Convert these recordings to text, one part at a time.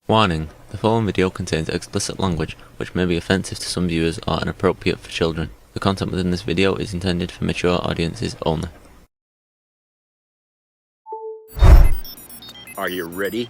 Warning: the following video contains explicit language which may be offensive to some viewers or inappropriate for children. The content within this video is intended for mature audiences only. Are you ready?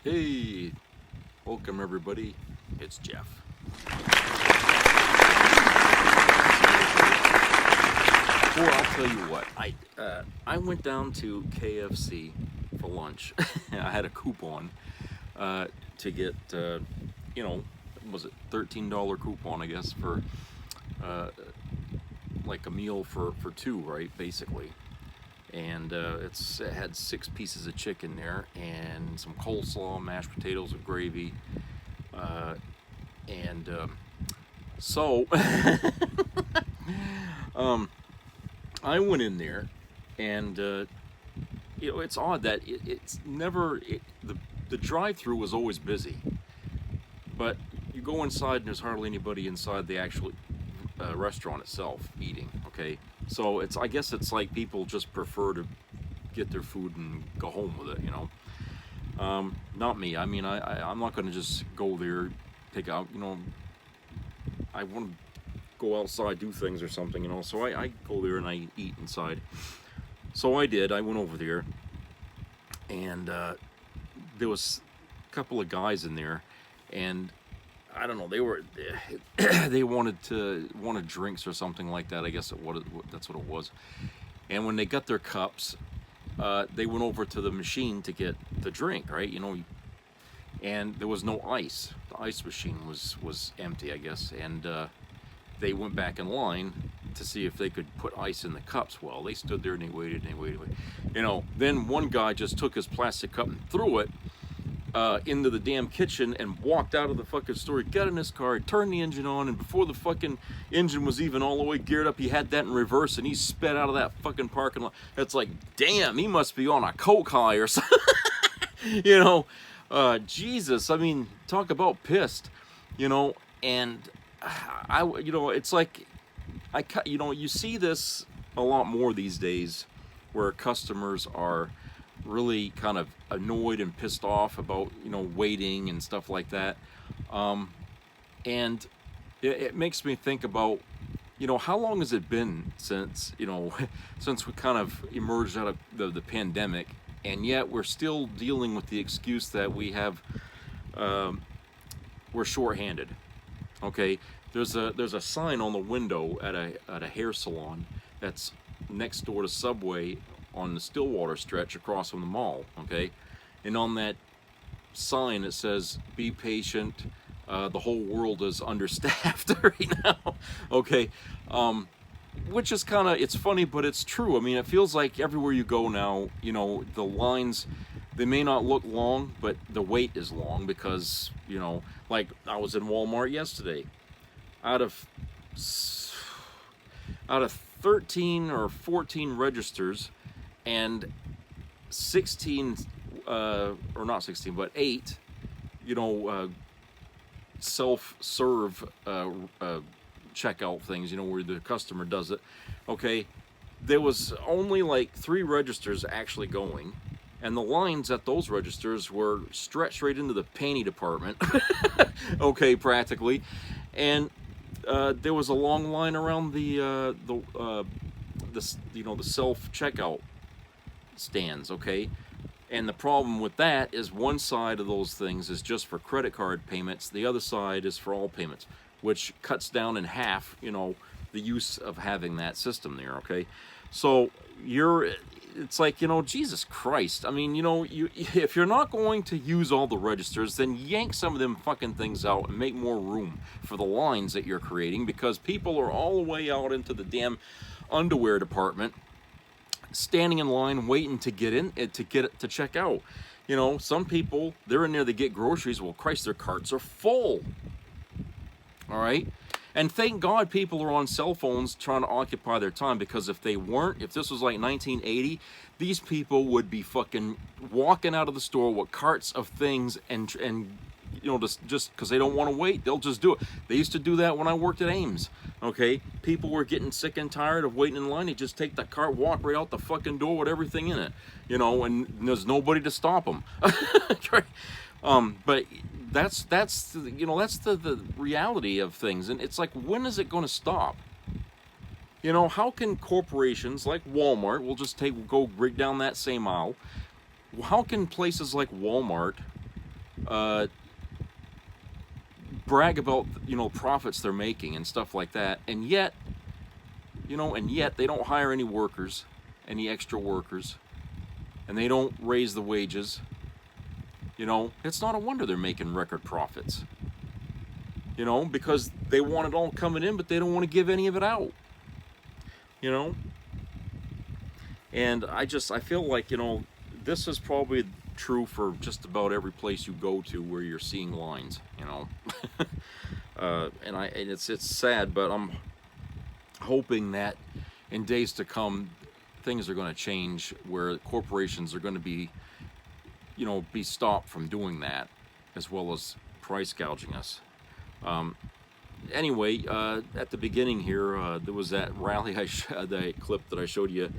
Hey, welcome everybody. It's Jeff. Well, I'll tell you what. I went down to KFC for lunch. I had a coupon to get was it $13 coupon, I guess, for like a meal for two, right, basically. And it had 6 pieces of chicken there and some coleslaw, mashed potatoes with gravy, so I went in there, and it's odd that it's never the drive-through was always busy, but you go inside and there's hardly anybody inside the actual restaurant itself eating. Okay, so I guess it's like people just prefer to get their food and go home with it, not me. I mean, I'm not going to just go there, pick out, I want to go outside, do things or something, so I go there and I eat inside. So I did. I went over there, and there was a couple of guys in there, and I don't know, they wanted drinks or something like that. I guess that's what it was. And when they got their cups, they went over to the machine to get the drink, right? And there was no ice. The ice machine was empty, I guess. And they went back in line to see if they could put ice in the cups. Well, they stood there and they waited. Then one guy just took his plastic cup and threw it into the damn kitchen and walked out of the fucking store. He got in his car, turned the engine on, and before the fucking engine was even all the way geared up, he had that in reverse and he sped out of that fucking parking lot. It's like, damn, he must be on a coke high or something. Jesus, I mean, talk about pissed, and it's like, you see this a lot more these days, where customers are really kind of annoyed and pissed off about, waiting and stuff like that. And it makes me think about, how long has it been since, since we kind of emerged out of the pandemic, and yet we're still dealing with the excuse that we're shorthanded. Okay, there's a sign on the window at a hair salon that's next door to Subway on the Stillwater stretch across from the mall. Okay, and on that sign it says, "Be patient. The whole world is understaffed right now." Okay, which is it's funny, but it's true. I mean, it feels like everywhere you go now, the lines, they may not look long, but the wait is long because, like I was in Walmart yesterday. Out of 13 or 14 registers, and 16, or not 16, but 8, self-serve checkout things, where the customer does it. Okay, there was only like 3 registers actually going, and the lines at those registers were stretched right into the panty department. Okay, practically. And there was a long line around the self checkout stands, okay? And the problem with that is one side of those things is just for credit card payments, the other side is for all payments, which cuts down in half, the use of having that system there, okay? So it's like, Jesus Christ. I mean, if you're not going to use all the registers, then yank some of them fucking things out and make more room for the lines that you're creating, because people are all the way out into the damn underwear department, standing in line waiting to get in, to check out. Some people, they're in there to get groceries. Well, Christ, their carts are full. All right? And thank God people are on cell phones trying to occupy their time, because if they weren't, if this was like 1980, these people would be fucking walking out of the store with carts of things and just because they don't want to wait, they'll just do it. They used to do that when I worked at Ames, okay? People were getting sick and tired of waiting in line. They just take that cart, walk right out the fucking door with everything in it, and there's nobody to stop them. But that's the reality of things. And it's like, when is it going to stop? How can corporations like Walmart, we'll just go right down that same aisle, how can places like Walmart brag about profits they're making and stuff like that, and yet they don't hire any workers, any extra workers, and they don't raise the wages? It's not a wonder they're making record profits. Because they want it all coming in, but they don't want to give any of it out. And I feel like, this is probably true for just about every place you go to where you're seeing lines, and it's sad, but I'm hoping that in days to come, things are going to change, where corporations are going to be stopped from doing that, as well as price gouging us. Anyway, at the beginning here, there was that rally, that clip that I showed you.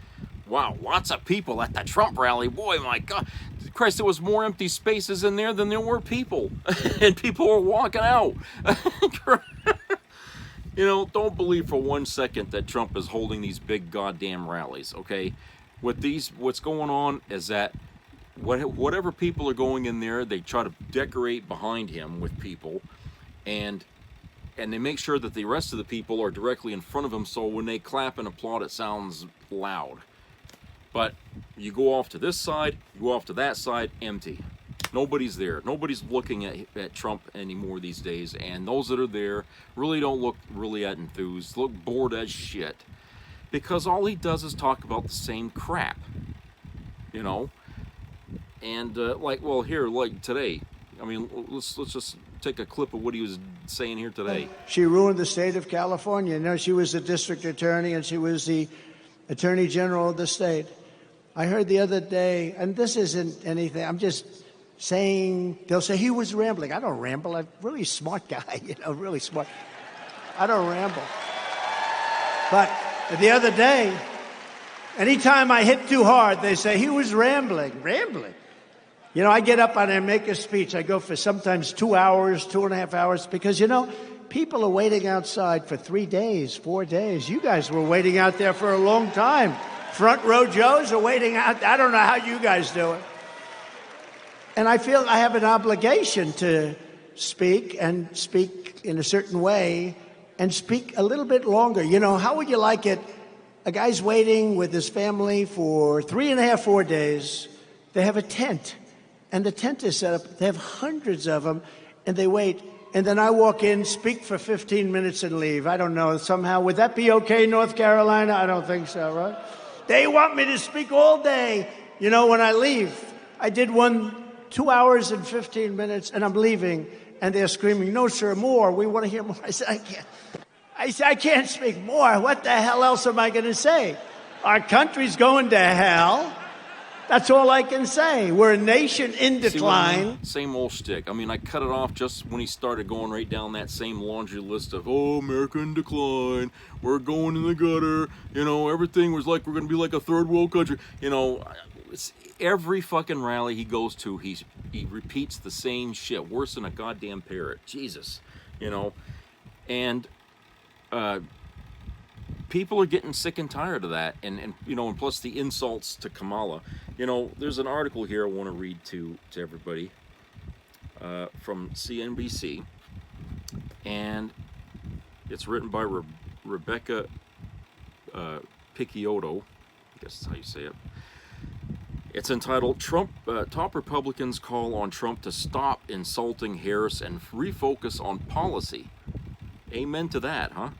Wow, lots of people at the Trump rally. Boy, my God. Christ, there was more empty spaces in there than there were people. And people were walking out. Don't believe for 1 second that Trump is holding these big goddamn rallies, okay? What's going on is that whatever people are going in there, they try to decorate behind him with people, and they make sure that the rest of the people are directly in front of him, so when they clap and applaud, it sounds loud. But you go off to this side, you go off to that side, empty. Nobody's there. Nobody's looking at Trump anymore these days, and those that are there really don't look really that enthused, look bored as shit, because all he does is talk about the same crap, And like today, I mean, let's just take a clip of what he was saying here today. She ruined the state of California. She was the district attorney, and she was the attorney general of the state. I heard the other day, and this isn't anything, I'm just saying, they'll say he was rambling. I don't ramble. I'm a really smart guy, really smart. I don't ramble. But the other day, anytime I hit too hard, they say he was rambling. Rambling? I get up and I make a speech. I go for sometimes 2 hours, 2.5 hours, because, people are waiting outside for 3 days, 4 days. You guys were waiting out there for a long time. Front row Joes are waiting out. I don't know how you guys do it. And I feel I have an obligation to speak, and speak in a certain way, and speak a little bit longer. How would you like it? A guy's waiting with his family for 3.5, 4 days. They have a tent, and the tent is set up. They have hundreds of them, and they wait. And then I walk in, speak for 15 minutes, and leave. I don't know, somehow. Would that be okay, North Carolina? I don't think so, right? They want me to speak all day. When I leave, I did one 2 hours and 15 minutes, and I'm leaving, and they're screaming, "No, sir, more. We want to hear more." I said, "I can't. I can't speak more. What the hell else am I going to say? Our country's going to hell. That's all I can say. We're a nation in decline." Same old shtick. I mean, I cut it off just when he started going right down that same laundry list of, America in decline, we're going in the gutter, everything was like we're going to be like a third world country. It's every fucking rally he goes to, he repeats the same shit, worse than a goddamn parrot. Jesus, And people are getting sick and tired of that, and and plus the insults to Kamala. There's an article here I want to read to everybody from CNBC, and it's written by Rebecca Picciotto. I guess that's how you say it. It's entitled "Trump Top Republicans Call on Trump to Stop Insulting Harris and Refocus on Policy." Amen to that, huh?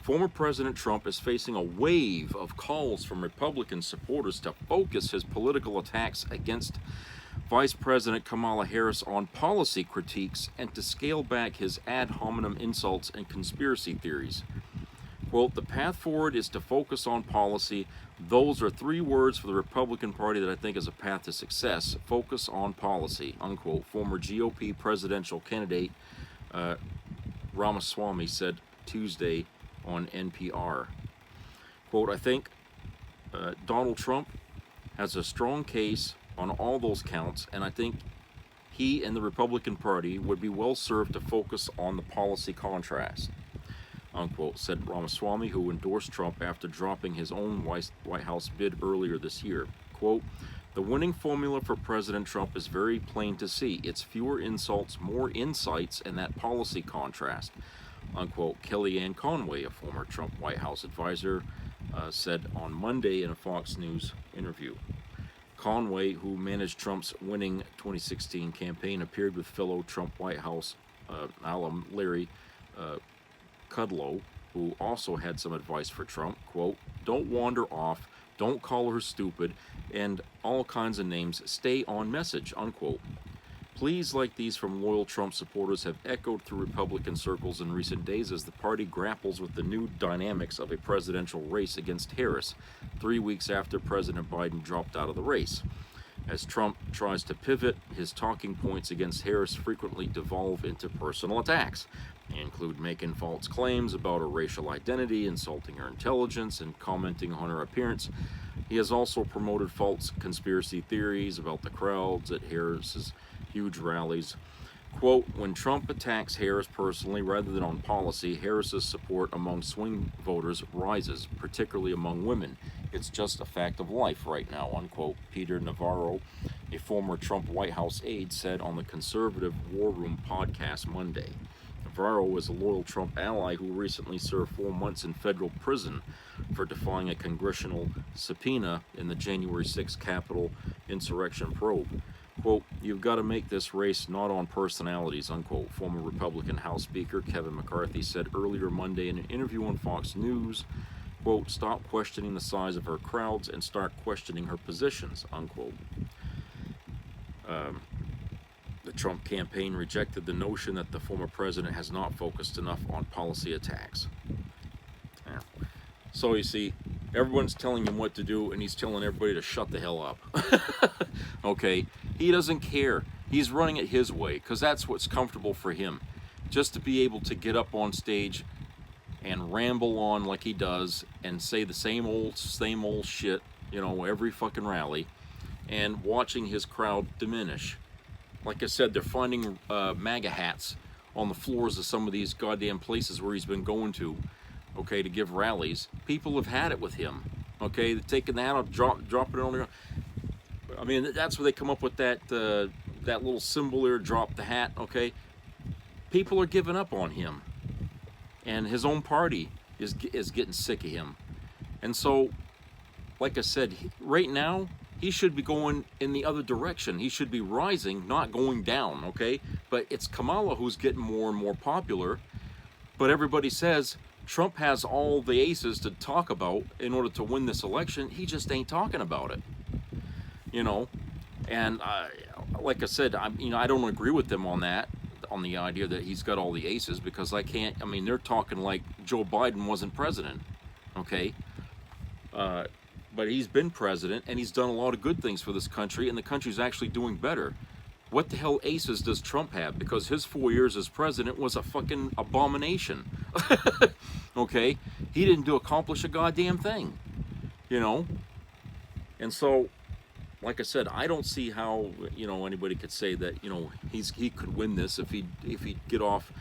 Former President Trump is facing a wave of calls from Republican supporters to focus his political attacks against Vice President Kamala Harris on policy critiques and to scale back his ad hominem insults and conspiracy theories. Quote, "The path forward is to focus on policy. Those are 3 words for the Republican Party that I think is a path to success. Focus on policy," unquote. Former GOP presidential candidate Ramaswamy said Tuesday on NPR. Quote, "I think Donald Trump has a strong case on all those counts, and I think he and the Republican Party would be well served to focus on the policy contrast," unquote, said Ramaswamy, who endorsed Trump after dropping his own White House bid earlier this year. Quote, "The winning formula for President Trump is very plain to see. It's fewer insults, more insights, and that policy contrast," unquote. Kellyanne Conway, a former Trump White House advisor, said on Monday in a Fox News interview. Conway, who managed Trump's winning 2016 campaign, appeared with fellow Trump White House alum Larry Kudlow, who also had some advice for Trump. Quote, "Don't wander off, don't call her stupid, and all kinds of names. Stay on message," unquote. Pleas like these from loyal Trump supporters have echoed through Republican circles in recent days as the party grapples with the new dynamics of a presidential race against Harris, 3 weeks after President Biden dropped out of the race. As Trump tries to pivot, his talking points against Harris frequently devolve into personal attacks. They include making false claims about her racial identity, insulting her intelligence, and commenting on her appearance. He has also promoted false conspiracy theories about the crowds at Harris's huge rallies. Quote, "When Trump attacks Harris personally rather than on policy, Harris's support among swing voters rises, particularly among women. It's just a fact of life right now," unquote. Peter Navarro, a former Trump White House aide, said on the Conservative War Room podcast Monday. Navarro is a loyal Trump ally who recently served 4 months in federal prison for defying a congressional subpoena in the January 6th Capitol insurrection probe. Quote, "You've got to make this race not on personalities," unquote. Former Republican House Speaker Kevin McCarthy said earlier Monday in an interview on Fox News, quote, "Stop questioning the size of her crowds and start questioning her positions," unquote. The Trump campaign rejected the notion that the former president has not focused enough on policy attacks. Yeah. So you see, everyone's telling him what to do, and he's telling everybody to shut the hell up. Okay? He doesn't care. He's running it his way, because that's what's comfortable for him. Just to be able to get up on stage and ramble on like he does, and say the same old shit, every fucking rally, and watching his crowd diminish. Like I said, they're finding MAGA hats on the floors of some of these goddamn places where he's been going to, okay, to give rallies. People have had it with him, okay? They're taking that out, dropping it on there. I mean, that's where they come up with that little symbol there, drop the hat, okay? People are giving up on him. And his own party is getting sick of him. And so, like I said, right now, he should be going in the other direction. He should be rising, not going down, okay? But it's Kamala who's getting more and more popular. But everybody says Trump has all the aces to talk about in order to win this election. He just ain't talking about it, And like I said, I don't agree with them on that, on the idea that he's got all the aces, because they're talking like Joe Biden wasn't president, okay? But he's been president, and he's done a lot of good things for this country, and the country's actually doing better. What the hell aces does Trump have? Because his 4 years as president was a fucking abomination. Okay? He didn't accomplish a goddamn thing. And so, like I said, I don't see how, anybody could say that, he could win this if he'd get off,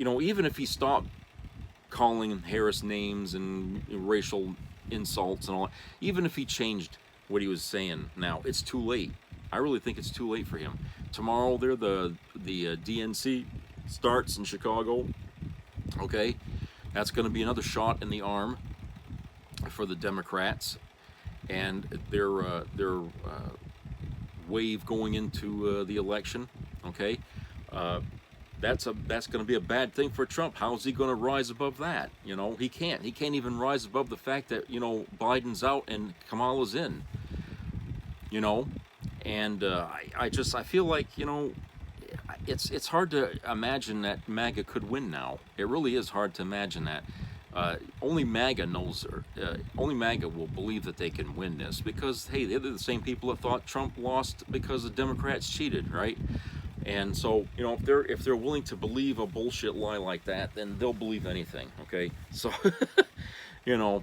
you know, even if he stopped calling Harris names and racial insults and all that, even if he changed what he was saying now, it's too late. I really think it's too late for him. Tomorrow, the DNC starts in Chicago. Okay, that's going to be another shot in the arm for the Democrats and their wave going into the election. Okay, that's going to be a bad thing for Trump. How's he going to rise above that? You know, he can't. He can't even rise above the fact that, you know, Biden's out and Kamala's in. You know, and I feel like, you know, it's hard to imagine that MAGA could win now. It really is hard to imagine that. Only MAGA knows, only MAGA will believe that they can win this, because, hey, they're the same people that thought Trump lost because the Democrats cheated, right? And so, you know, if they're willing to believe a bullshit lie like that, then they'll believe anything, okay? So, you know,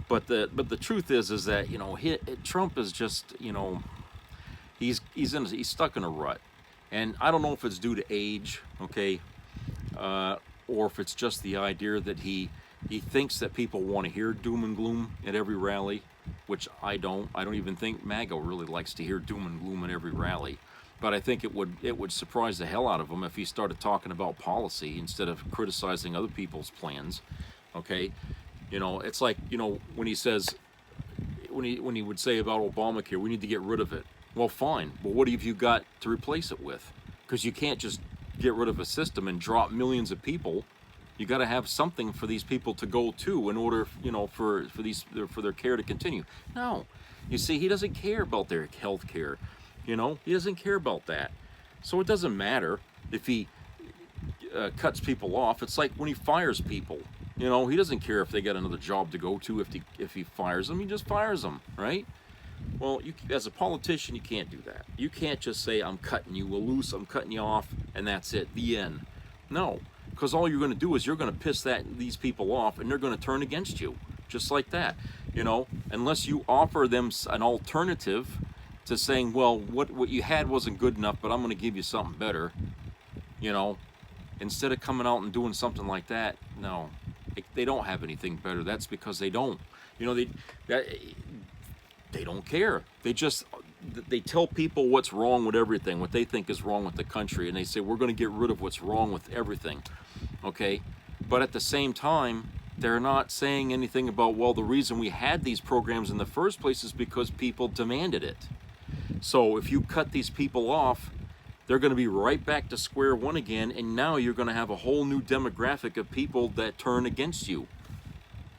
but the truth is that, you know, Trump is just, you know, he's stuck in a rut. And I don't know if it's due to age, okay, or if it's just the idea that he thinks that people want to hear doom and gloom at every rally, which I don't. I don't even think MAGA really likes to hear doom and gloom at every rally. But I think it would surprise the hell out of him if he started talking about policy instead of criticizing other people's plans, okay? You know, it's like, you know, when he says, when he would say about Obamacare, we need to get rid of it. Well, fine. Well, what have you got to replace it with? Because you can't just get rid of a system and drop millions of people. You got to have something for these people to go to in order, you know, for their care to continue. No, you see, he doesn't care about their health care. You know, he doesn't care about that. So it doesn't matter if he cuts people off. It's like when he fires people. You know, he doesn't care if they got another job to go to. If he fires them, he just fires them, right? Well, as a politician, you can't do that. You can't just say, I'm cutting you loose, I'm cutting you off, and that's it, the end. No, because all you're going to do is you're going to piss these people off, and they're going to turn against you, just like that. You know, unless you offer them an alternative to saying, well, what you had wasn't good enough, but I'm going to give you something better. You know, instead of coming out and doing something like that, no, they don't have anything better. That's because they don't. You know, they don't care. They tell people what's wrong with everything, what they think is wrong with the country, and they say, we're going to get rid of what's wrong with everything, okay? But at the same time, they're not saying anything about, well, the reason we had these programs in the first place is because people demanded it. So if you cut these people off, they're going to be right back to square one again, and now you're going to have a whole new demographic of people that turn against you.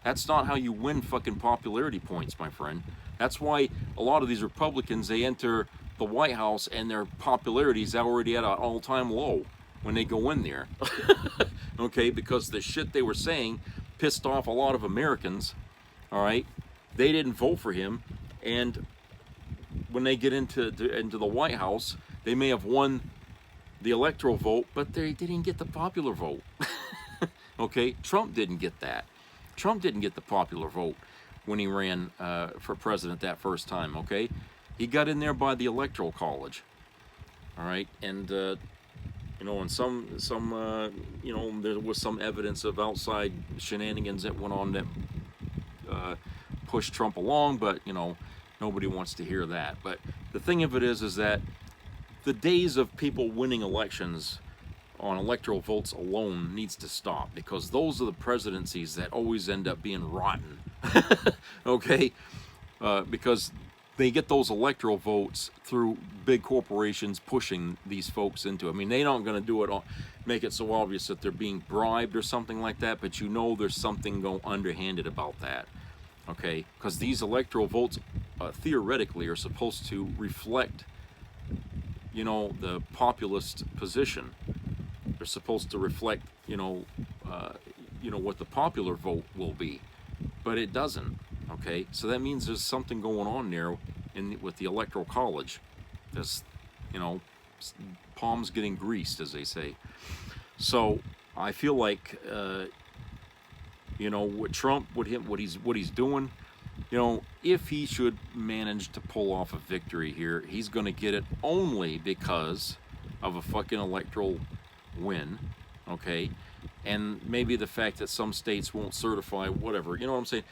That's not how you win fucking popularity points, my friend. That's why a lot of these Republicans, they enter the White House and their popularity is already at an all-time low when they go in there. Okay, because the shit they were saying pissed off a lot of Americans, all right? They didn't vote for him, and when they get into the White House, they may have won the electoral vote, but they didn't get the popular vote. Okay, Trump didn't get that. Trump didn't get the popular vote when he ran for president that first time, okay? He got in there by the Electoral College, all right? And, you know, and some you know, there was some evidence of outside shenanigans that went on that pushed Trump along, but, you know, nobody wants to hear that. But the thing of it is that the days of people winning elections on electoral votes alone needs to stop, because those are the presidencies that always end up being rotten. Okay, because they get those electoral votes through big corporations pushing these folks into it. I mean, they're not going to do it, make it so obvious that they're being bribed or something like that, but you know there's something underhanded about that. Okay, because these electoral votes theoretically are supposed to reflect, you know, the populist position. They're supposed to reflect, you know, what the popular vote will be, but it doesn't. Okay, so that means there's something going on there with the Electoral College. There's, you know, palms getting greased, as they say. So I feel like, you know, with Trump, what he's doing, you know, if he should manage to pull off a victory here, he's going to get it only because of a fucking electoral win, okay? and maybe the fact that some states won't certify, whatever, you know what I'm saying?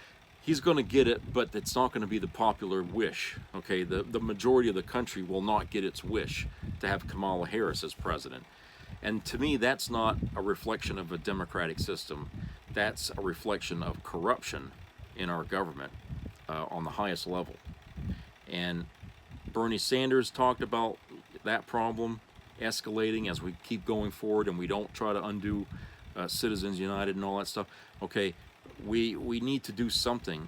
He's going to get it, but it's not going to be the popular wish, okay? The majority of the country will not get its wish to have Kamala Harris as president. And to me, that's not a reflection of a democratic system. That's a reflection of corruption in our government on the highest level. And Bernie Sanders talked about that problem escalating as we keep going forward and we don't try to undo Citizens United and all that stuff. Okay, we need to do something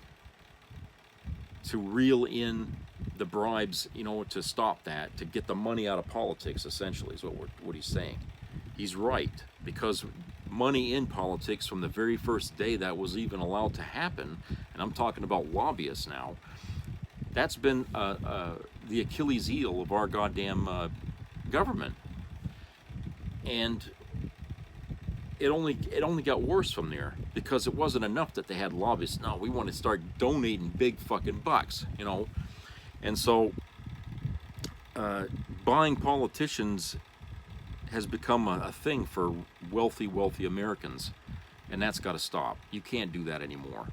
to reel in the bribes, you know, to stop that, to get the money out of politics, essentially, is what he's saying. He's right, because money in politics from the very first day that was even allowed to happen, and I'm talking about lobbyists now, that's been the Achilles heel of our goddamn government. And it only got worse from there, because it wasn't enough that they had lobbyists. No, we want to start donating big fucking bucks, you know. And so buying politicians has become a thing for wealthy Americans, and that's got to stop. You can't do that anymore.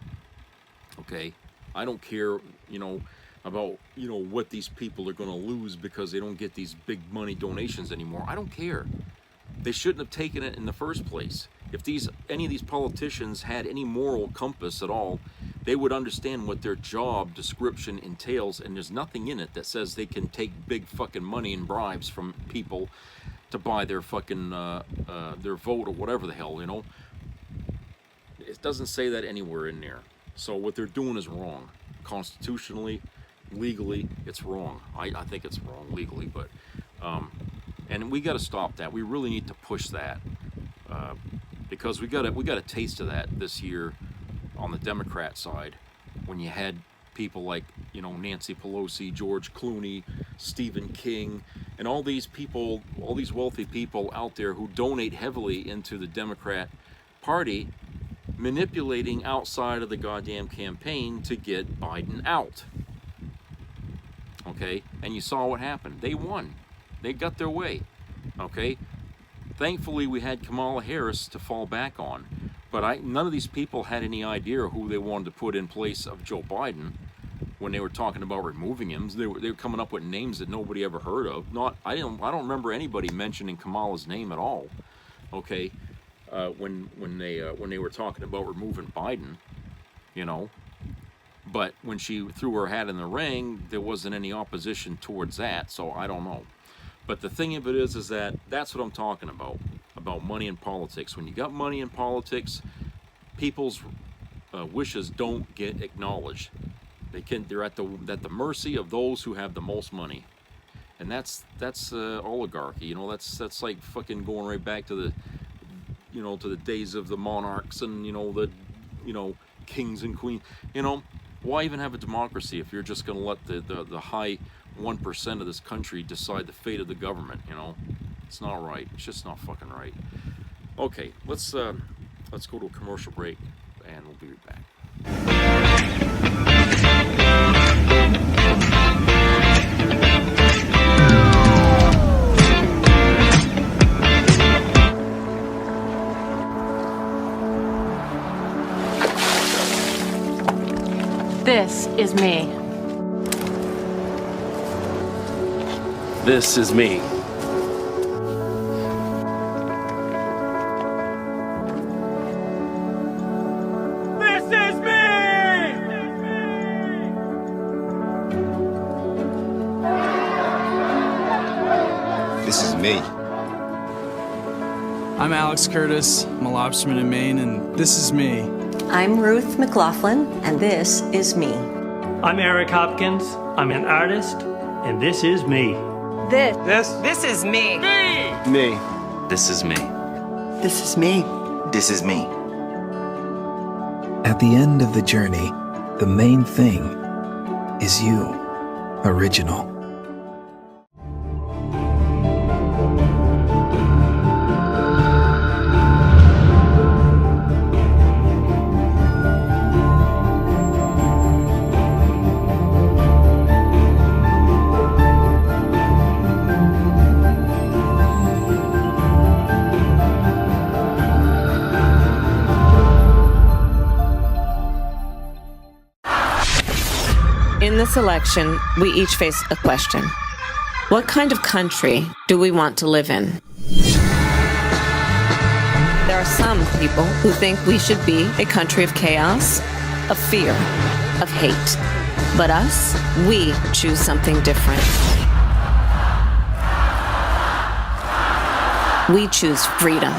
Okay, I don't care, you know, about, you know, what these people are going to lose because they don't get these big money donations anymore. I don't care. They shouldn't have taken it in the first place. If any of these politicians had any moral compass at all, they would understand what their job description entails, and there's nothing in it that says they can take big fucking money and bribes from people to buy their fucking their vote or whatever the hell, you know. It doesn't say that anywhere in there. So what they're doing is wrong. Constitutionally, legally, it's wrong. I think it's wrong legally, but and we got to stop that. We really need to push that because we got a taste of that this year on the Democrat side, when you had people like, you know, Nancy Pelosi, George Clooney, Stephen King, and all these people, all these wealthy people out there who donate heavily into the Democrat Party, manipulating outside of the goddamn campaign to get Biden out. Okay, and you saw what happened. They won. They got their way. Okay, thankfully we had Kamala Harris to fall back on, but none of these people had any idea who they wanted to put in place of Joe Biden when they were talking about removing him. They were coming up with names that nobody ever heard of. I don't remember anybody mentioning Kamala's name at all. Okay, when they were talking about removing Biden, you know. But when she threw her hat in the ring, there wasn't any opposition towards that, so I don't know. But the thing of it is that that's what I'm talking about money in politics. When you got money in politics, people's wishes don't get acknowledged. They're at the mercy of those who have the most money, and that's oligarchy. You know, that's like fucking going right back to the days of the monarchs and the kings and queens. You know, why even have a democracy if you're just going to let the high 1% of this country decide the fate of the government? You know, it's not right. It's just not fucking right. Okay, let's go to a commercial break, and we'll be right back. This is me. This is me. This is me! This is me. I'm Alex Curtis. I'm a lobsterman in Maine, and this is me. I'm Ruth McLaughlin, and this is me. I'm Eric Hopkins. I'm an artist, and this is me. This is me. Me. This is me. This is me. This is me. At the end of the journey, the main thing is you, original. In this election, we each face a question. What kind of country do we want to live in? There are some people who think we should be a country of chaos, of fear, of hate. But us, we choose something different. We choose freedom.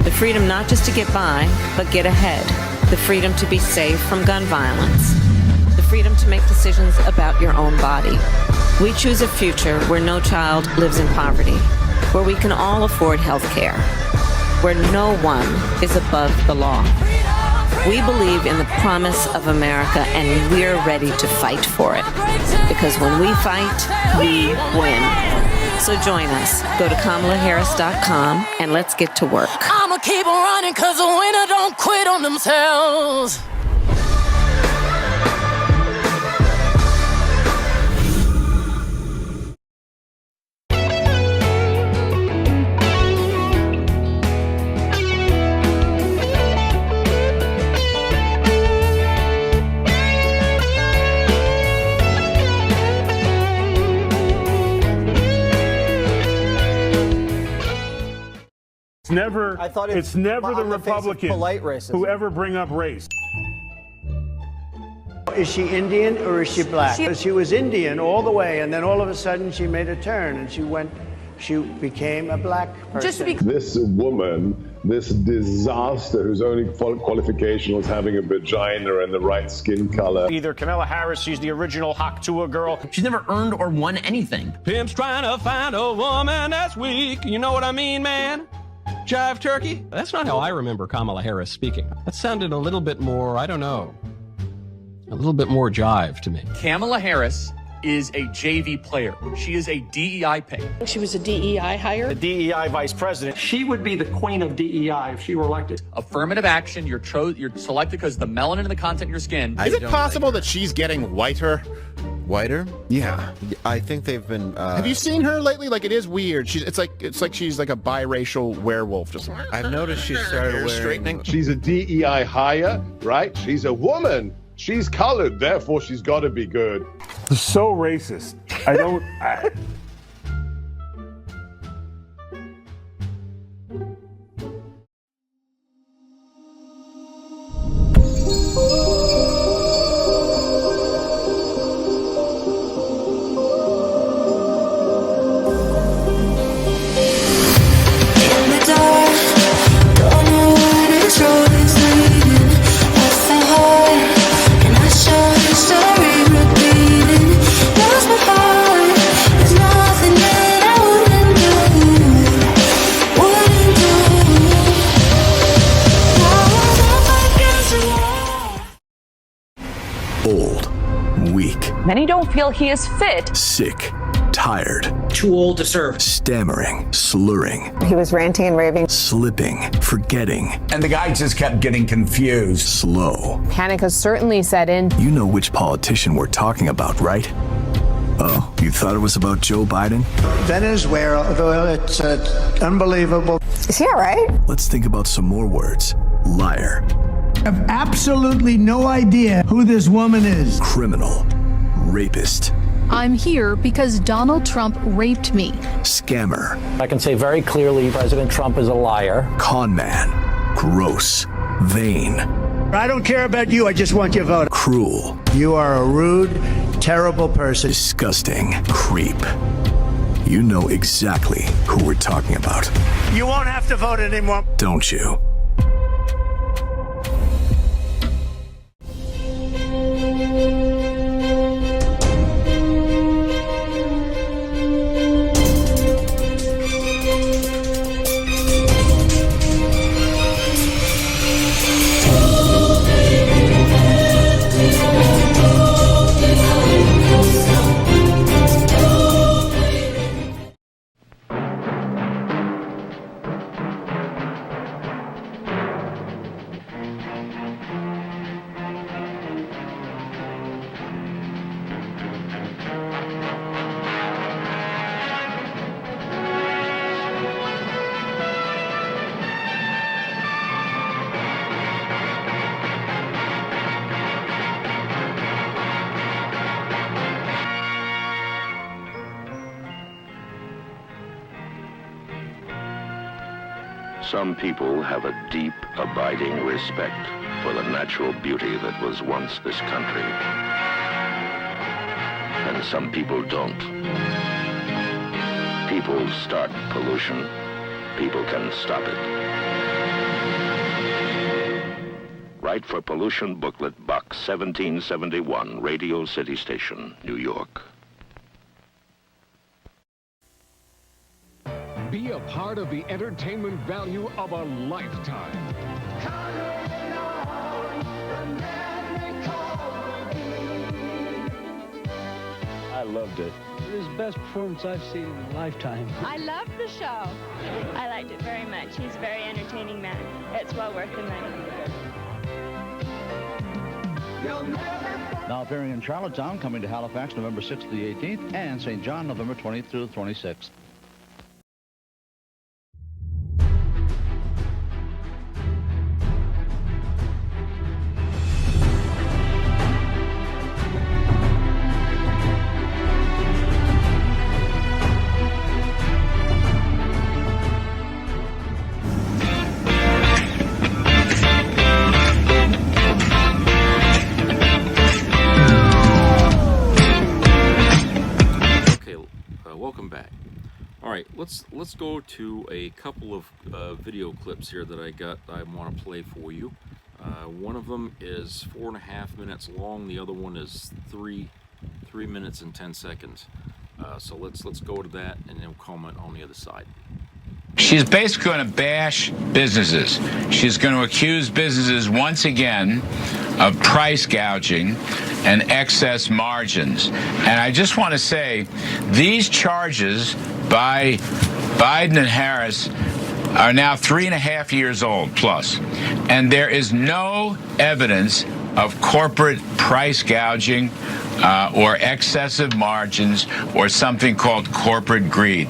The freedom not just to get by, but get ahead. The freedom to be safe from gun violence. The freedom to make decisions about your own body. We choose a future where no child lives in poverty, where we can all afford health care, where no one is above the law. We believe in the promise of America, and we're ready to fight for it. Because when we fight, we win. So join us. Go to KamalaHarris.com and let's get to work. I'ma keep on running cause the winner don't quit on themselves. It's never the Republicans who ever bring up race. Is she Indian or is she black? She was Indian all the way, and then all of a sudden she made a turn and she became a black person. This woman, this disaster whose only qualification was having a vagina and the right skin color. Either Kamala Harris, she's the original Haktua girl. She's never earned or won anything. Pimp's trying to find a woman that's weak. You know what I mean, man? Jive turkey? That's not how I remember Kamala Harris speaking. That sounded a little bit more, I don't know, a little bit more jive to me. Kamala Harris is a JV player. She is a DEI pick. She was a DEI hire. The DEI vice president. She would be the queen of DEI if she were elected. Affirmative action. You're selected because the melanin in the content of your skin. Is it possible that she's getting whiter? Whiter? Yeah. I think they've been. Have you seen her lately? Like, it is weird. It's like she's like a biracial werewolf. Just. I've noticed she started wearing. Straightening. She's a DEI hire, right? She's a woman. She's colored, therefore she's got to be good. So racist. I don't. Many don't feel he is fit. Sick, tired. Too old to serve. Stammering, slurring. He was ranting and raving. Slipping, forgetting. And the guy just kept getting confused. Slow. Panic has certainly set in. You know which politician we're talking about, right? Oh, you thought it was about Joe Biden? Venezuela, it's unbelievable. Is he all right? Let's think about some more words. Liar. I have absolutely no idea who this woman is. Criminal. Rapist. I'm here because Donald Trump raped me. Scammer. I can say very clearly President Trump is a liar. Con man. Gross. Vain. I don't care about you, I just want your vote. Cruel. You are a rude, terrible person. Disgusting. Creep. You know exactly who we're talking about. You won't have to vote anymore. Don't you? Some people have a deep, abiding respect for the natural beauty that was once this country. And some people don't. People start pollution. People can stop it. Write for Pollution Booklet, Box 1771, Radio City Station, New York. Be a part of the entertainment value of a lifetime. I loved it. It was the best performance I've seen in a lifetime. I loved the show. I liked it very much. He's a very entertaining man. It's well worth the money. Now appearing in Charlottetown, coming to Halifax November 6th to the 18th, and St. John November 20th through the 26th. Welcome back. All right, let's go to a couple of video clips here that I want to play for you. One of them is 4.5 minutes long. The other one is 3 minutes and 10 seconds. So let's go to that and then comment on the other side. She's basically going to bash businesses. She's going to accuse businesses once again of price gouging and excess margins. And I just want to say, these charges by Biden and Harris are now 3.5 years old plus. And there is no evidence of corporate price gouging or excessive margins or something called corporate greed.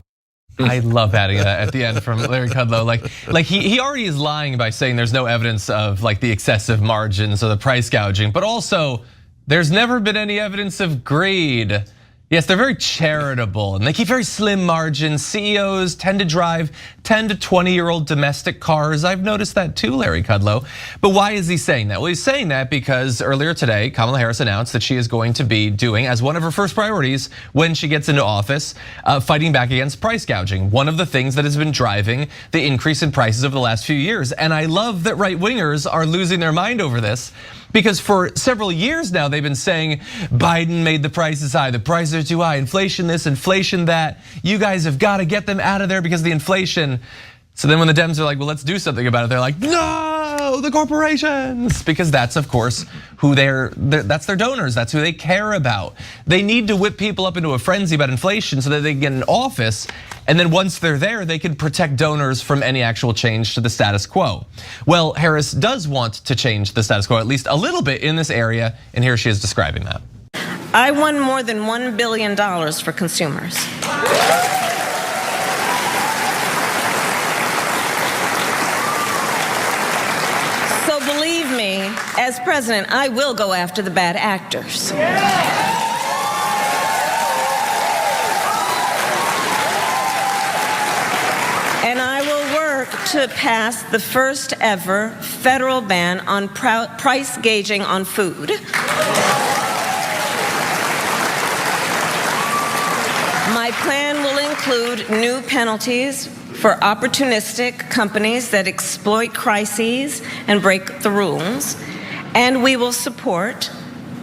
I love adding that at the end from Larry Kudlow. Like he already is lying by saying there's no evidence of like the excessive margins or the price gouging, but also there's never been any evidence of greed. Yes, they're very charitable and they keep very slim margins. CEOs tend to drive 10 to 20-year-old domestic cars. I've noticed that too, Larry Kudlow. But why is he saying that? Well, he's saying that because earlier today, Kamala Harris announced that she is going to be doing, as one of her first priorities when she gets into office, fighting back against price gouging. One of the things that has been driving the increase in prices over the last few years. And I love that right-wingers are losing their mind over this, because for several years now, they've been saying Biden made the prices high, the prices are too high, inflation this, inflation that. You guys have got to get them out of there because of the inflation. So then when the Dems are like, well, let's do something about it, they're like, no, the corporations. Because that's, of course, who that's their donors, that's who they care about. They need to whip people up into a frenzy about inflation so that they can get in office. And then once they're there, they can protect donors from any actual change to the status quo. Well, Harris does want to change the status quo, at least a little bit in this area. And here she is describing that. I won more than $1 billion for consumers. So believe me, as president, I will go after the bad actors. And I will work to pass the first ever federal ban on price gouging on food. My plan will include new penalties for opportunistic companies that exploit crises and break the rules. And we will support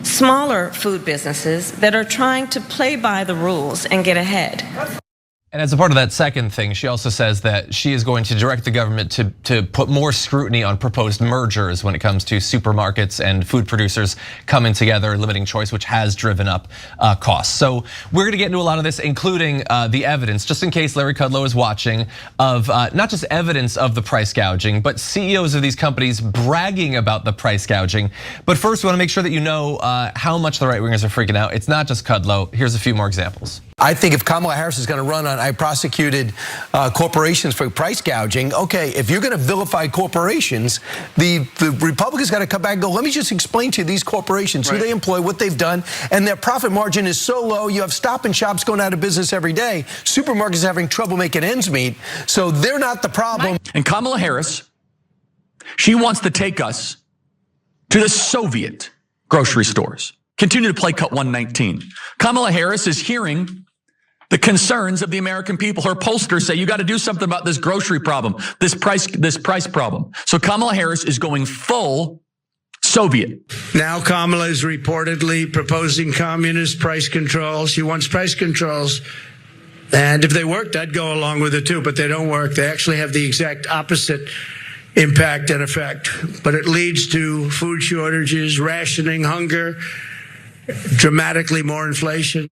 smaller food businesses that are trying to play by the rules and get ahead. And as a part of that second thing, she also says that she is going to direct the government to put more scrutiny on proposed mergers when it comes to supermarkets and food producers coming together, limiting choice, which has driven up costs. So we're gonna get into a lot of this, including the evidence, just in case Larry Kudlow is watching, of not just evidence of the price gouging, but CEOs of these companies bragging about the price gouging. But first, we wanna make sure that you know how much the right-wingers are freaking out. It's not just Kudlow. Here's a few more examples. I think if Kamala Harris is going to run on, I prosecuted corporations for price gouging. Okay, if you're going to vilify corporations, the Republicans got to come back and go, let me just explain to you these corporations, who they employ, what they've done, and their profit margin is so low. You have Stop and Shops going out of business every day. Supermarkets having trouble making ends meet. So they're not the problem. And Kamala Harris, she wants to take us to the Soviet grocery stores. Continue to play cut 119. Kamala Harris is hearing the concerns of the American people. Her pollsters say you got to do something about this grocery problem, this price problem. So Kamala Harris is going full Soviet. Now Kamala is reportedly proposing communist price controls. She wants price controls. And if they worked, I'd go along with it too, but they don't work. They actually have the exact opposite impact and effect. But it leads to food shortages, rationing, hunger, dramatically more inflation.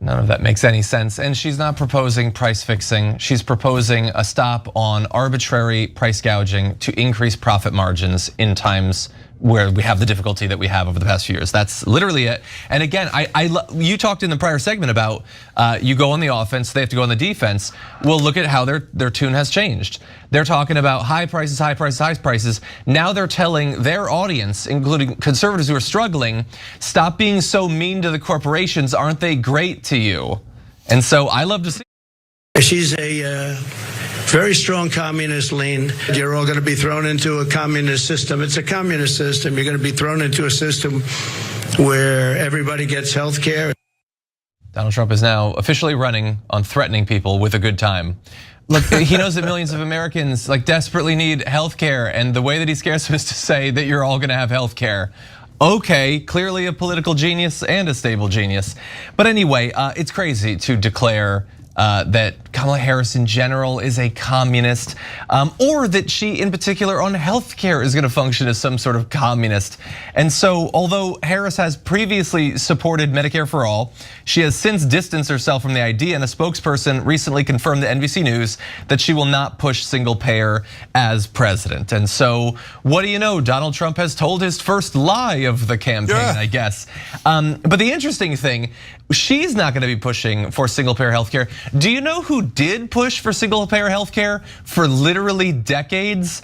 None of that makes any sense. And she's not proposing price fixing. She's proposing a stop on arbitrary price gouging to increase profit margins in times where we have the difficulty that we have over the past few years. That's literally it. And again, you talked in the prior segment about you go on the offense, they have to go on the defense. Well, look at how their tune has changed. They're talking about high prices, high prices, high prices. Now they're telling their audience, including conservatives who are struggling, stop being so mean to the corporations. Aren't they great to you? And so I love to see. She's a very strong communist lean. You're all going to be thrown into a communist system. It's a communist system. You're going to be thrown into a system where everybody gets health care. Donald Trump is now officially running on threatening people with a good time. Look, he knows that millions of Americans desperately need health care, and the way that he scares them is to say that you're all going to have health care. Okay, clearly a political genius and a stable genius. But anyway, it's crazy to declare that Kamala Harris in general is a communist, or that she in particular on healthcare is gonna function as some sort of communist. And so although Harris has previously supported Medicare for all, she has since distanced herself from the idea, and a spokesperson recently confirmed to NBC News that she will not push single payer as president. And so what do you know, Donald Trump has told his first lie of the campaign, I guess. But the interesting thing, she's not gonna be pushing for single payer healthcare. Do you know who did push for single payer healthcare for literally decades?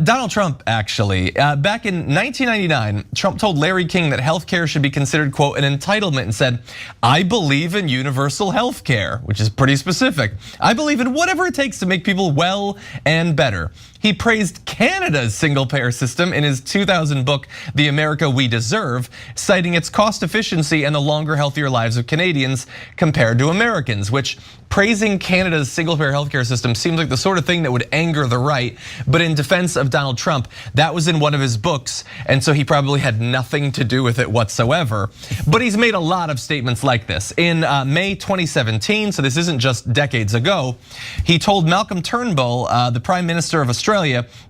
Donald Trump, actually. Back in 1999, Trump told Larry King that healthcare should be considered, quote, an entitlement, and said, I believe in universal healthcare, which is pretty specific. I believe in whatever it takes to make people well and better. He praised Canada's single-payer system in his 2000 book, The America We Deserve, citing its cost efficiency and the longer, healthier lives of Canadians compared to Americans, which praising Canada's single-payer healthcare system seems like the sort of thing that would anger the right. But in defense of Donald Trump, that was in one of his books, and so he probably had nothing to do with it whatsoever. But he's made a lot of statements like this. In May 2017, so this isn't just decades ago, he told Malcolm Turnbull, the Prime Minister of Australia,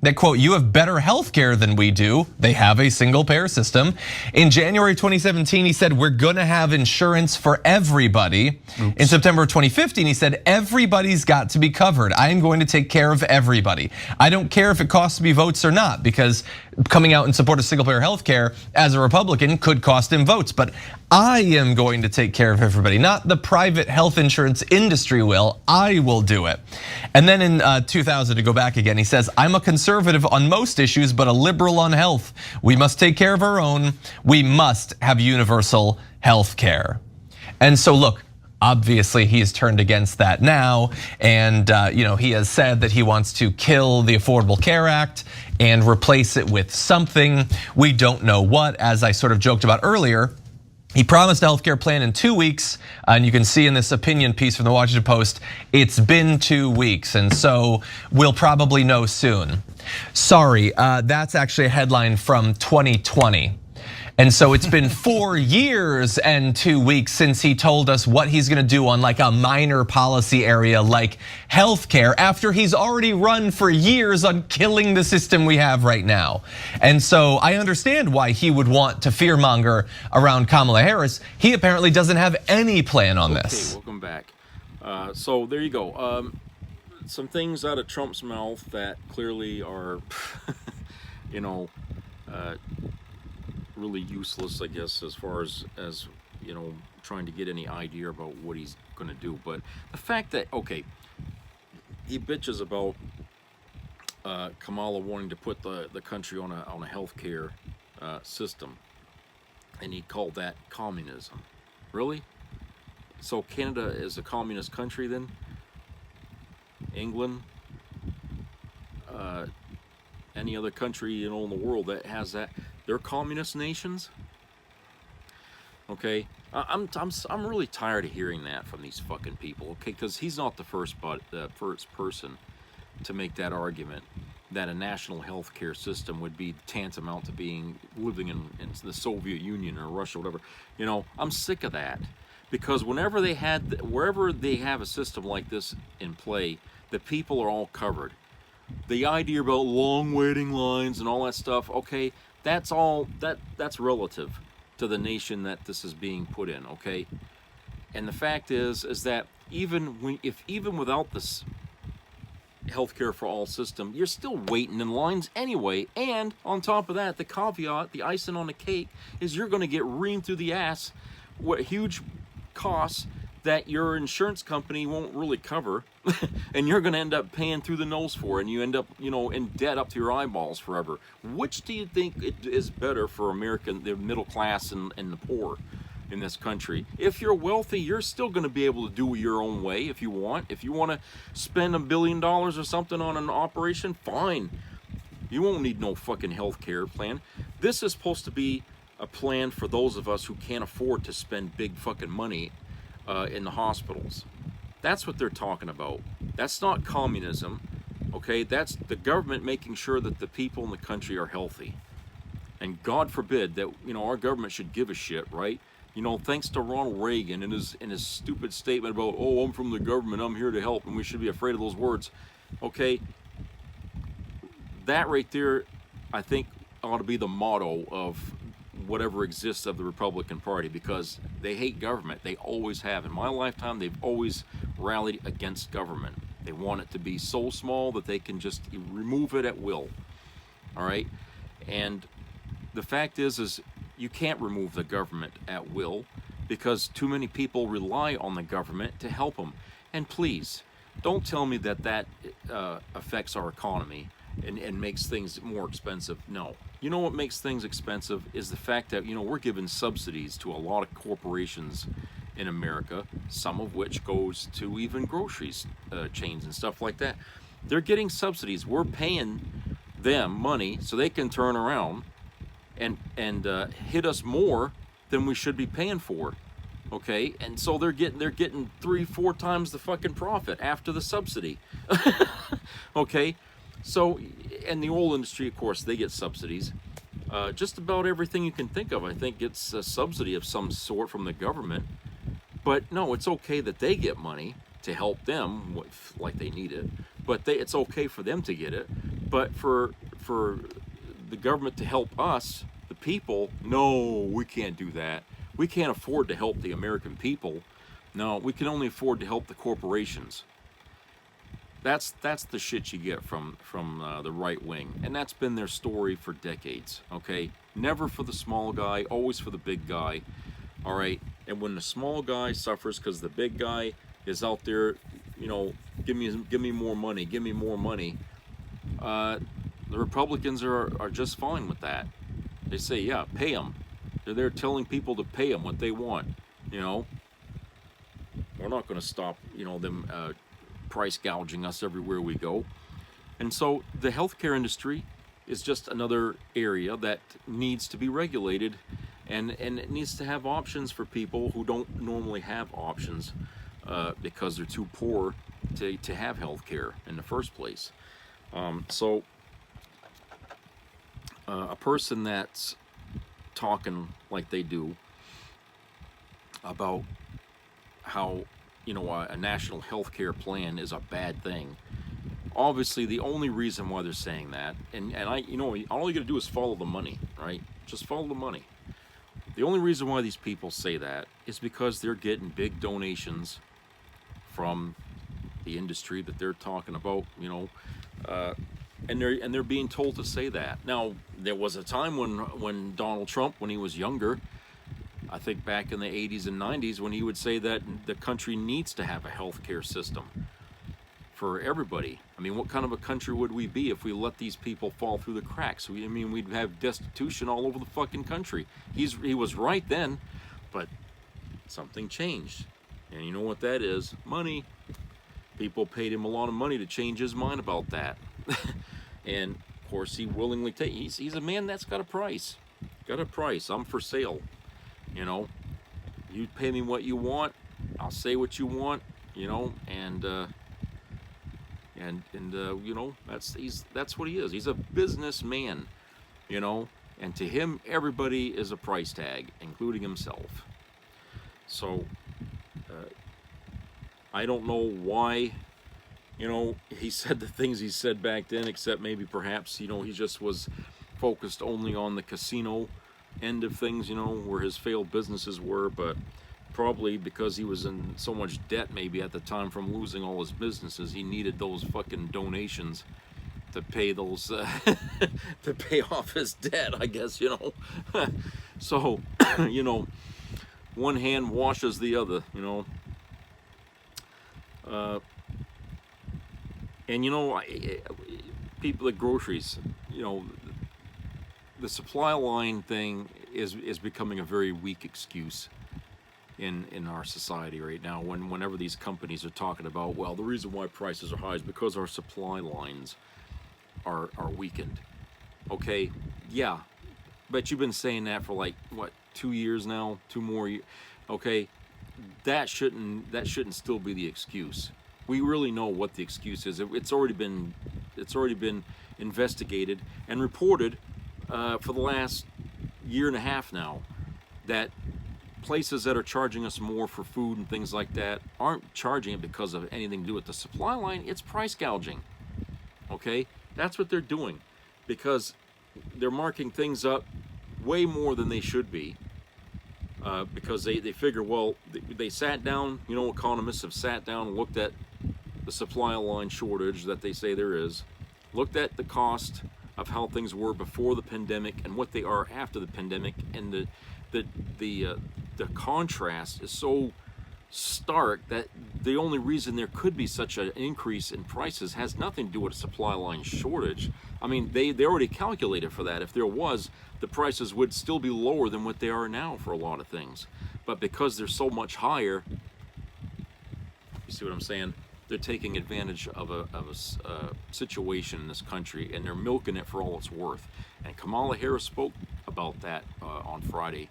that, quote, you have better healthcare than we do. They have a single payer system. In January 2017, he said, we're gonna have insurance for everybody. Oops. In September 2015, he said, everybody's got to be covered. I am going to take care of everybody. I don't care if it costs me votes or not, because coming out in support of single payer healthcare as a Republican could cost him votes, but I am going to take care of everybody, not the private health insurance industry will, I will do it. And then in 2000, to go back again, he says, I'm a conservative on most issues, but a liberal on health. We must take care of our own. We must have universal health care. And so look, obviously he's turned against that now, and he has said that he wants to kill the Affordable Care Act and replace it with something. We don't know what, as I sort of joked about earlier. He promised a healthcare plan in 2 weeks, and you can see in this opinion piece from the Washington Post, it's been 2 weeks, and so we'll probably know soon. Sorry, that's actually a headline from 2020. And so it's been 4 years and 2 weeks since he told us what he's gonna do on a minor policy area like healthcare, after he's already run for years on killing the system we have right now. And so I understand why he would want to fearmonger around Kamala Harris. He apparently doesn't have any plan on this. Okay, welcome back. So there you go. Some things out of Trump's mouth that clearly are, really useless, I guess, as far as trying to get any idea about what he's going to do. But the fact that, okay, he bitches about Kamala wanting to put the country on a healthcare system, and he called that communism. Really? So Canada is a communist country then? England? Any other country, in the world that has that? They're communist nations? Okay, I'm really tired of hearing that from these fucking people. Okay, because he's not the first person to make that argument that a national health care system would be tantamount to living in the Soviet Union or Russia, or whatever. I'm sick of that, because wherever they have a system like this in play, the people are all covered. The idea about long waiting lines and all that stuff, okay, that's relative to the nation that this is being put in, okay? And the fact is that even without this healthcare for all system, you're still waiting in lines anyway. And on top of that, the caveat, the icing on the cake, is you're going to get reamed through the ass what huge costs that your insurance company won't really cover, and you're going to end up paying through the nose for, and you end up, in debt up to your eyeballs forever. Which do you think is better for the middle class and the poor in this country? If you're wealthy, you're still going to be able to do it your own way if you want. If you want to spend $1 billion or something on an operation, fine. You won't need no fucking health care plan. This is supposed to be a plan for those of us who can't afford to spend big fucking money in the hospitals. That's what they're talking about. That's not communism, okay? That's the government making sure that the people in the country are healthy. And God forbid that, our government should give a shit, right? Thanks to Ronald Reagan and his stupid statement about, oh, I'm from the government, I'm here to help, and we should be afraid of those words. Okay, that right there, I think, ought to be the motto of whatever exists of the Republican Party, because they hate government. They always have. In my lifetime, they've always rallied against government. They want it to be so small that they can just remove it at will. All right? And the fact is you can't remove the government at will, because too many people rely on the government to help them. And please, don't tell me that affects our economy and makes things more expensive. No. You know what makes things expensive is the fact that, we're giving subsidies to a lot of corporations in America, some of which goes to even groceries chains and stuff like that. They're getting subsidies. We're paying them money so they can turn around and hit us more than we should be paying for. Okay, and so they're getting 3-4 times the fucking profit after the subsidy. Okay, so, and the oil industry, of course, they get subsidies. Just about everything you can think of, I think, gets a subsidy of some sort from the government. But no, it's okay that they get money to help them, like they need it. But it's okay for them to get it. But for the government to help us, the people, no, we can't do that. We can't afford to help the American people. No, we can only afford to help the corporations. That's the shit you get from the right wing, and that's been their story for decades. Okay, never for the small guy, always for the big guy. All right, and when the small guy suffers because the big guy is out there, give me more money, give me more money. The Republicans are just fine with that. They say, yeah, pay them. They're there telling people to pay them what they want. We're not going to stop, them price gouging us everywhere we go. And so the healthcare industry is just another area that needs to be regulated, and it needs to have options for people who don't normally have options because they're too poor to have healthcare in the first place. So a person that's talking like they do about how a national health care plan is a bad thing. Obviously, the only reason why they're saying that, and all you gotta do is follow the money, right? Just follow the money. The only reason why these people say that is because they're getting big donations from the industry that they're talking about, and they're being told to say that. Now, there was a time when Donald Trump, when he was younger, I think back in the 80s and 90s when he would say that the country needs to have a healthcare system for everybody. I mean, what kind of a country would we be if we let these people fall through the cracks? We'd have destitution all over the fucking country. He was right then, but something changed. And you know what that is? Money. People paid him a lot of money to change his mind about that. And of course he willingly he's a man that's got a price. Got a price. I'm for sale. You know, you pay me what you want, I'll say what you want, you know, and you know, that's what he is. He's a businessman, you know, and to him everybody is a price tag, including himself. So I don't know why, you know, he said the things he said back then, except maybe perhaps, you know, he just was focused only on the casino end of things, you know, where his failed businesses were, but probably because he was in so much debt maybe at the time from losing all his businesses, he needed those fucking donations to pay those to pay off his debt, I guess, you know. So you know, one hand washes the other, you know. And you know, people at groceries, you know, the supply line thing is becoming a very weak excuse in our society right now. Whenever these companies are talking about, well, the reason why prices are high is because our supply lines are weakened. Okay, yeah, but you've been saying that for like what, 2 years now, 2 more years. Okay, that shouldn't still be the excuse. We really know what the excuse is. It's already been investigated and reported for the last year and a half now, that places that are charging us more for food and things like that aren't charging it because of anything to do with the supply line. It's price gouging. Okay, that's what they're doing, because they're marking things up way more than they should be, because they figure, well, they sat down, you know, economists have sat down and looked at the supply line shortage that they say there is, looked at the cost of how things were before the pandemic and what they are after the pandemic, and the contrast is so stark that the only reason there could be such an increase in prices has nothing to do with a supply line shortage. I mean, they already calculated for that. If there was, the prices would still be lower than what they are now for a lot of things. But because they're so much higher, you see what I'm saying? They're taking advantage of a situation in this country, and they're milking it for all it's worth. And Kamala Harris spoke about that on Friday,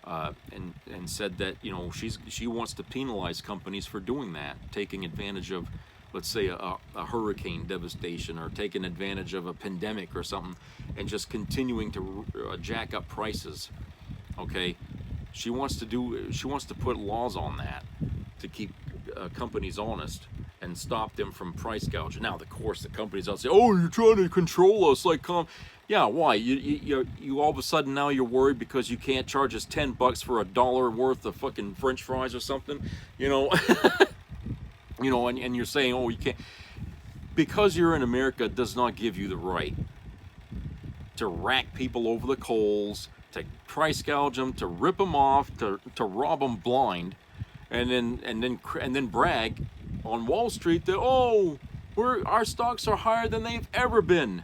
and said that, you know, she wants to penalize companies for doing that, taking advantage of, let's say, a hurricane devastation, or taking advantage of a pandemic or something, and just continuing to jack up prices. Okay, she wants to put laws on that to keep companies honest and stop them from price gouging. Now, of course, the companies will say, "Oh, you're trying to control us." Like, yeah, why? You all of a sudden now you're worried because you can't charge us $10 for $1 worth of fucking French fries or something, you know? You know, and you're saying, oh, you can't, because you're in America does not give you the right to rack people over the coals, to price gouge them, to rip them off, to rob them blind, and then brag on Wall Street that, oh, our stocks are higher than they've ever been.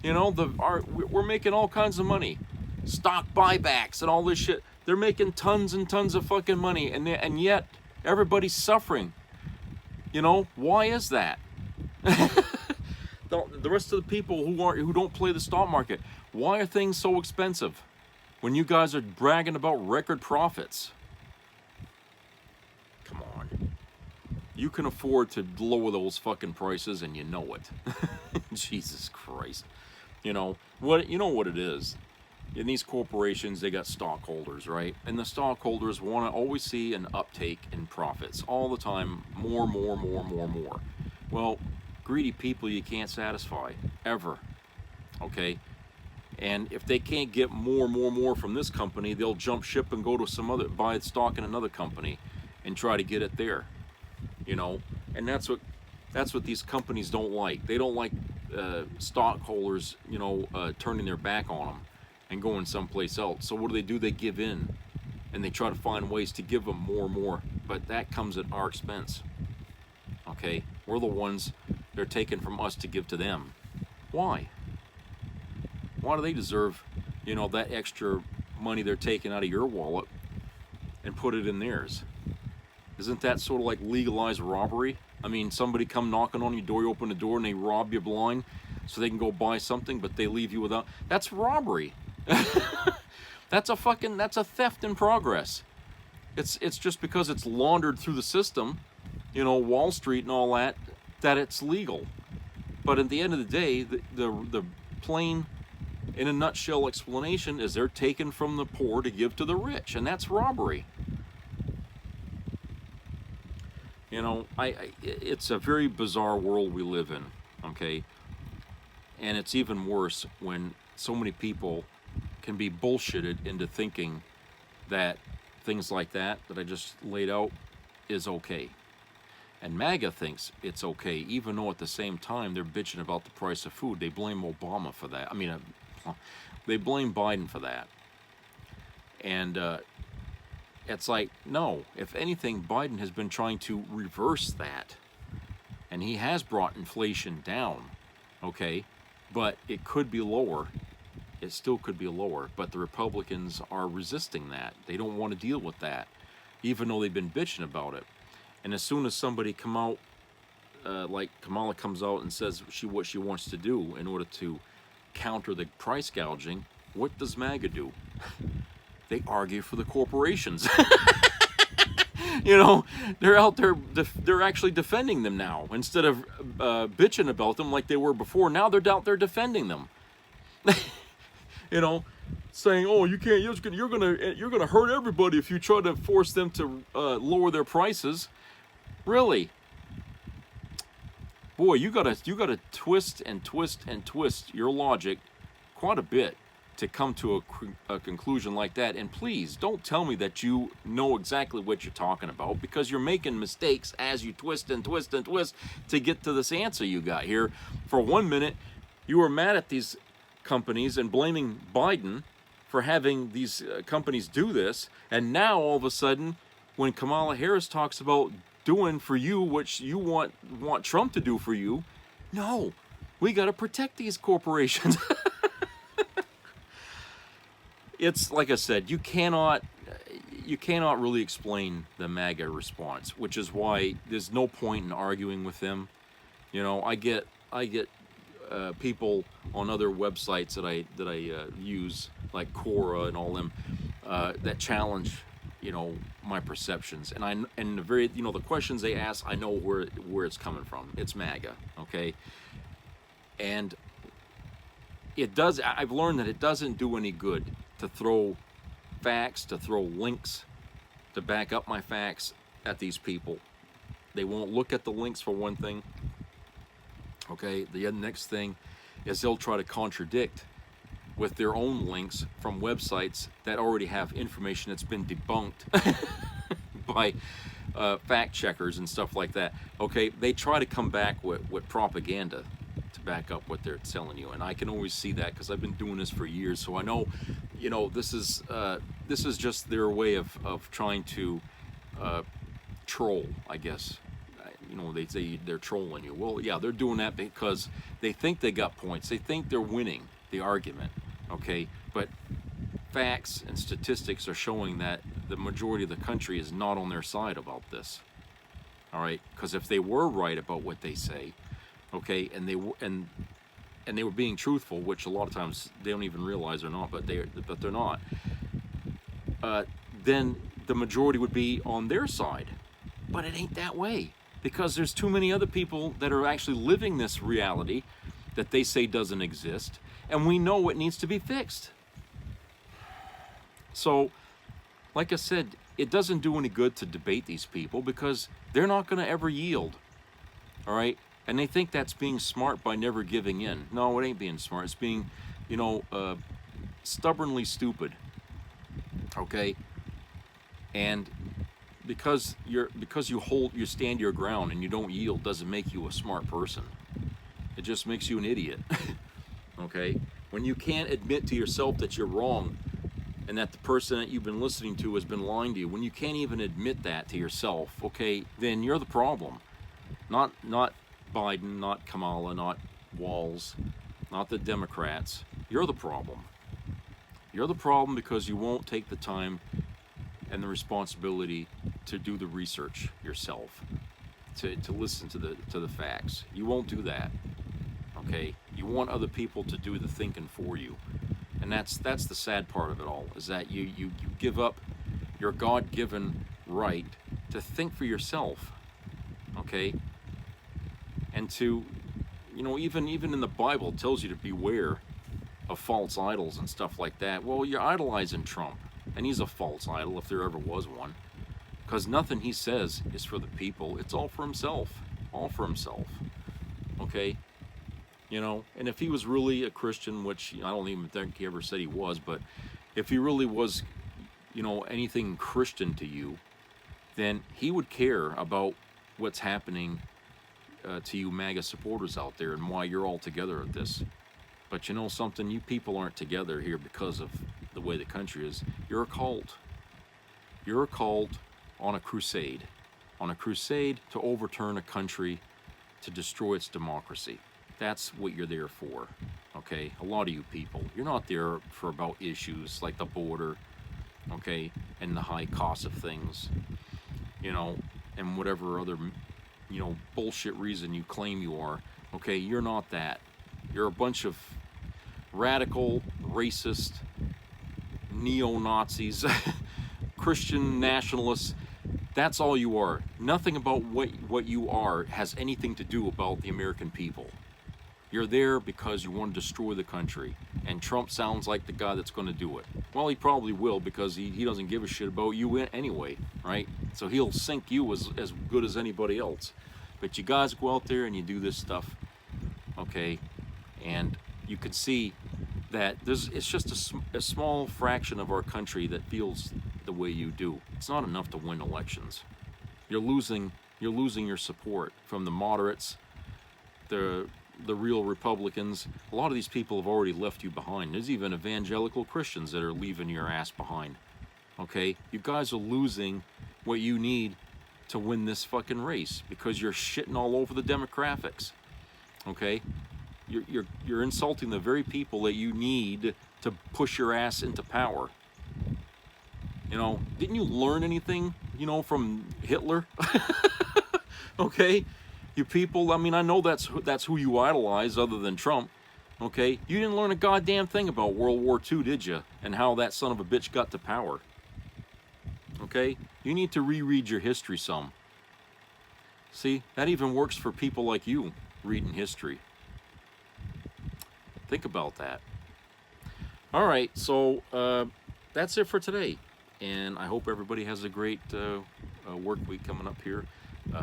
You know, we're making all kinds of money, stock buybacks and all this shit. They're making tons and tons of fucking money, and yet everybody's suffering. You know, why is that? The rest of the people who don't play the stock market, why are things so expensive when you guys are bragging about record profits? Come on. You can afford to lower those fucking prices, and you know it. Jesus Christ. You know what it is. In these corporations, they got stockholders, right? And the stockholders want to always see an uptake in profits all the time, more. Well, greedy people you can't satisfy ever. Okay? And if they can't get more from this company, they'll jump ship and go to buy stock in another company and try to get it there. You know, and that's what these companies don't like. They don't like stockholders, you know, turning their back on them and going someplace else. So what do? They give in. and they try to find ways to give them more and more, but that comes at our expense. Okay, we're the ones they're taking from us to give to them. Why? Why do they deserve, you know, that extra money they're taking out of your wallet and put it in theirs? Isn't that sort of like legalized robbery? I mean, somebody come knocking on your door, you open the door and they rob you blind so they can go buy something, but they leave you without. That's robbery. That's a theft in progress. It's just because it's laundered through the system, you know, Wall Street and all that it's legal. But at the end of the day, the plain, in a nutshell explanation is they're taken from the poor to give to the rich, and that's robbery. You know, it's a very bizarre world we live in, okay? And it's even worse when so many people can be bullshitted into thinking that things like that I just laid out is okay. And MAGA thinks it's okay, even though at the same time they're bitching about the price of food. They blame Obama for that. I mean, they blame Biden for that. And it's like, no, if anything, Biden has been trying to reverse that. And he has brought inflation down, okay? But it could be lower. It still could be lower. But the Republicans are resisting that. They don't want to deal with that, even though they've been bitching about it. And as soon as somebody come out, like Kamala comes out and says what she wants to do in order to counter the price gouging, what does MAGA do? They argue for the corporations. You know, they're out there, they're actually defending them now. Instead of bitching about them like they were before, now they're out there defending them. You know, saying, "Oh, you can't. You're gonna hurt everybody if you try to force them to lower their prices." Really? Boy, you gotta twist and twist and twist your logic quite a bit to come to a conclusion like that. And please don't tell me that you know exactly what you're talking about, because you're making mistakes as you twist and twist and twist to get to this answer you got here. For 1 minute, you were mad at these companies and blaming Biden for having these companies do this, and now all of a sudden, when Kamala Harris talks about doing for you what you want Trump to do for you, no, we got to protect these corporations. It's like I said, you cannot really explain the MAGA response, which is why there's no point in arguing with them. You know, I get people on other websites that I use, like Quora and all them, that challenge, you know, my perceptions, and the very, you know, the questions they ask, I know where it's coming from. It's MAGA, okay? And I've learned that it doesn't do any good to throw facts, to throw links to back up my facts at these people. They won't look at the links, for one thing. Okay, the next thing is they'll try to contradict with their own links from websites that already have information that's been debunked by fact checkers and stuff like that. Okay, they try to come back with propaganda to back up what they're telling you, and I can always see that because I've been doing this for years, so I know, you know, this is just their way of trying to troll, I guess. You know, they say they're trolling you. Well, yeah, they're doing that because they think they got points. They think they're winning the argument, okay? But facts and statistics are showing that the majority of the country is not on their side about this, all right? Because if they were right about what they say, okay, and they were being truthful, which a lot of times they don't even realize they're not, but they're not, then the majority would be on their side. But it ain't that way, because there's too many other people that are actually living this reality that they say doesn't exist, and we know it needs to be fixed. So, like I said, it doesn't do any good to debate these people because they're not going to ever yield, all right? And they think that's being smart by never giving in. No, it ain't being smart. It's being, you know, stubbornly stupid, okay? And because you stand your ground and you don't yield doesn't make you a smart person. It just makes you an idiot. Okay? When you can't admit to yourself that you're wrong and that the person that you've been listening to has been lying to you, when you can't even admit that to yourself, okay, then you're the problem. Not Biden, not Kamala, not Walz, not the Democrats. You're the problem. You're the problem because you won't take the time and the responsibility to do the research yourself, to listen to the facts. You won't do that. Okay? You want other people to do the thinking for you. And that's the sad part of it all, is that you give up your God-given right to think for yourself. Okay? And to, you know, even in the Bible it tells you to beware of false idols and stuff like that. Well, you're idolizing Trump, and he's a false idol if there ever was one, because nothing he says is for the people. It's all for himself. All for himself. Okay? You know, and if he was really a Christian, which I don't even think he ever said he was, but if he really was, you know, anything Christian to you, then he would care about what's happening to you MAGA supporters out there and why you're all together at this. But you know something? You people aren't together here because of the way the country is. You're a cult. You're a cult on a crusade. On a crusade to overturn a country, to destroy its democracy. That's what you're there for, okay? A lot of you people. You're not there for about issues like the border, okay, and the high cost of things, you know, and whatever other, you know, bullshit reason you claim you are, okay? You're not that. You're a bunch of radical, racist, neo-Nazis, Christian nationalists. That's all you are. Nothing about what you are has anything to do about the American people. You're there because you want to destroy the country, and Trump sounds like the guy that's going to do it. Well, he probably will, because he doesn't give a shit about you anyway, right? So he'll sink you as good as anybody else. But you guys go out there and you do this stuff, okay? And you can see that it's just a small fraction of our country that feels the way you do. It's not enough to win elections. You're losing your support from the moderates, the real Republicans. A lot of these people have already left you behind. There's even evangelical Christians that are leaving your ass behind. Okay? You guys are losing what you need to win this fucking race because you're shitting all over the demographics. Okay? You're insulting the very people that you need to push your ass into power. You know, didn't you learn anything, you know, from Hitler? Okay? You people, I mean, I know that's who you idolize other than Trump, okay? You didn't learn a goddamn thing about World War II, did you? And how that son of a bitch got to power, okay? You need to reread your history some. See, that even works for people like you, reading history. Think about that. All right, so that's it for today. And I hope everybody has a great work week coming up here.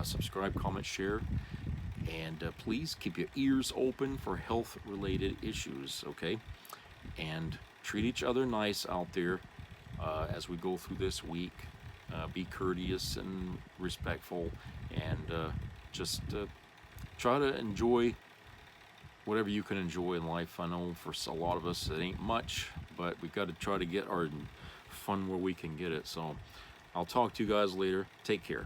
Subscribe, comment, share, and please keep your ears open for health-related issues, okay? And treat each other nice out there as we go through this week. Be courteous and respectful, and just try to enjoy whatever you can enjoy in life. I know for a lot of us it ain't much, but we've got to try to get our fun where we can get it. So I'll talk to you guys later. Take care.